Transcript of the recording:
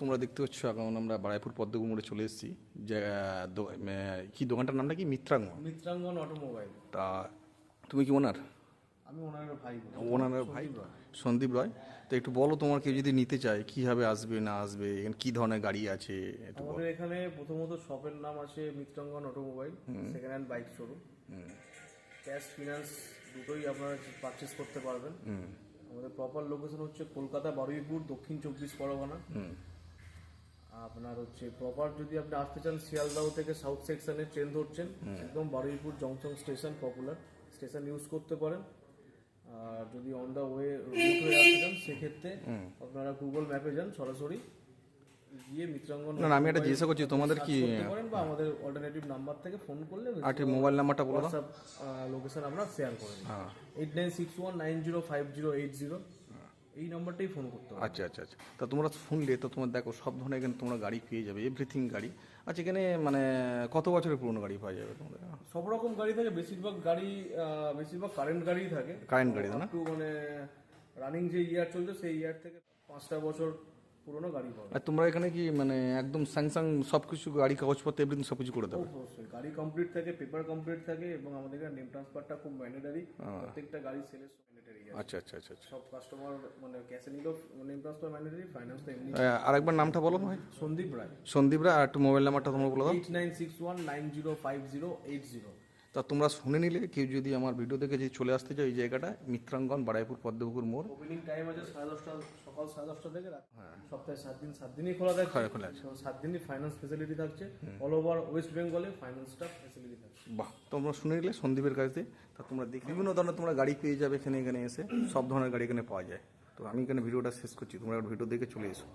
তোমরা দেখতে পাচ্ছ এখন আমরা বারাইপুর পদ্মপুর মোড়ে চলে এসেছি যে কি দোকানটার নামটা কি মিত্রাঙ্গন মিত্রাঙ্গন অটোমোবাইল। তা তুমি কি ওনার? আমি ওনার ভাই। ওনার ভাই সন্দীপ রয়। তো একটু বলো তোমার কেউ যদি নিতে চায় কীভাবে আসবে না আসবে, এখানে কী ধরনের গাড়ি আছে একটু বলো। আমাদের এখানে প্রথমত শপের নাম আছে Mitrangan automobile, second hand bike showroom. Cash finance দুটোই আপনারা পারচেস করতে পারবেন। আমাদের প্রপার লোকেশন হচ্ছে কলকাতা বারুইপুর, দক্ষিণ 24 পরগনা। আপনার হচ্ছে প্রপার যদি আপনি আসতে চান শিয়ালদাহ থেকে সাউথ সেকশনে ট্রেন ধরছেন, একদম Baruipur junction station, popular station use করতে পারেন। আর যদি অন দ্য ওয়ে রুট হয়ে আসতে চান সেক্ষেত্রে আপনারা গুগল ম্যাপে যান, সরাসরি গিয়ে মিত্রাঙ্গন। না আমি একটা জিজ্ঞাসা করছি তোমাদের কি করেন বা আমাদের অল্টারনেটিভ নাম্বার থেকে ফোন করলে আর মোবাইল নাম্বারটা বলো। হোয়াটসঅ্যাপ লোকেশন আমরা শেয়ার করে দিই। 8961905080 এই নাম্বারটাই ফোন করতে হবে। আচ্ছা আচ্ছা আচ্ছা। তা তোমরা শুনলে তো তোমার দেখো সব ধরনের এখানে তোমরা গাড়ি পেয়ে যাবে, এভরিথিং গাড়ি। আচ্ছা এখানে মানে কত বছরের পুরনো গাড়ি পাওয়া যাবে তোমাদের? সব রকম গাড়ি থাকে, বেশিরভাগ কারেন্ট গাড়ি থাকে। কারেন্ট গাড়ি না? একটু মানে রানিং যে ইয়ার চলছে সেই ইয়ার থেকে 5টা বছর পুরনো গাড়ি পাবে। আর তোমরা এখানে কি মানে একদম স্যাংসাং সব কিছু গাড়ি কাগজপত্র এভরিথিং সব কিছু করে দেবে? অবশ্যই গাড়ি কমপ্লিট থাকে, পেপার কমপ্লিট থাকে, এবং আমাদের এখানে নেম ট্রান্সফারটা খুব ম্যান্ডেটারি। প্রত্যেকটা গাড়ি সেলের ম্যান্ডেটারি আছে। আচ্ছা আচ্ছা আচ্ছা আচ্ছা। সব কাস্টমার মানে ক্যাশে নিলেও নেম ট্রান্সফার ম্যান্ডেটারি, ফাইন্যান্স তো এমনি। আরেকবার নামটা বলো ভাই। সন্দীপ রায়। সন্দীপ রায়। আর একটু মোবাইল নাম্বারটা তোমরা বলে দাও। 8961905080। তা তোমরা শুনে নিলে, কেউ যদি আমার ভিডিও দেখে যদি চলে আসতে চায় এই জায়গাটা মিত্রাঙ্গন বারাইপুর পদ্মপুকুর মোড়। ওপেনিং টাইম আছে 10:30, সকাল 10:30 থেকে রাত। সপ্তাহে 7 দিন 7 দিনই খোলা থাকে। খোলা আছে। 7 দিনই ফাইন্যান্স ফেসিলিটি থাকছে। অল ওভার ওয়েস্ট বেঙ্গলে ফাইন্যান্সটা ফেসিলিটি থাকছে। বাহ, তোমরা শুনে নিলে সন্দীপের কাছ দিয়ে। তা তোমরা দেখে বিভিন্ন ধরনের তোমরা গাড়ি পেয়ে যাবে এখানে এসে, সব ধরনের গাড়ি এখানে পাওয়া যায়। তো আমি এখানে ভিডিওটা শেষ করছি, তোমরা ভিডিও দেখে চলে এসো।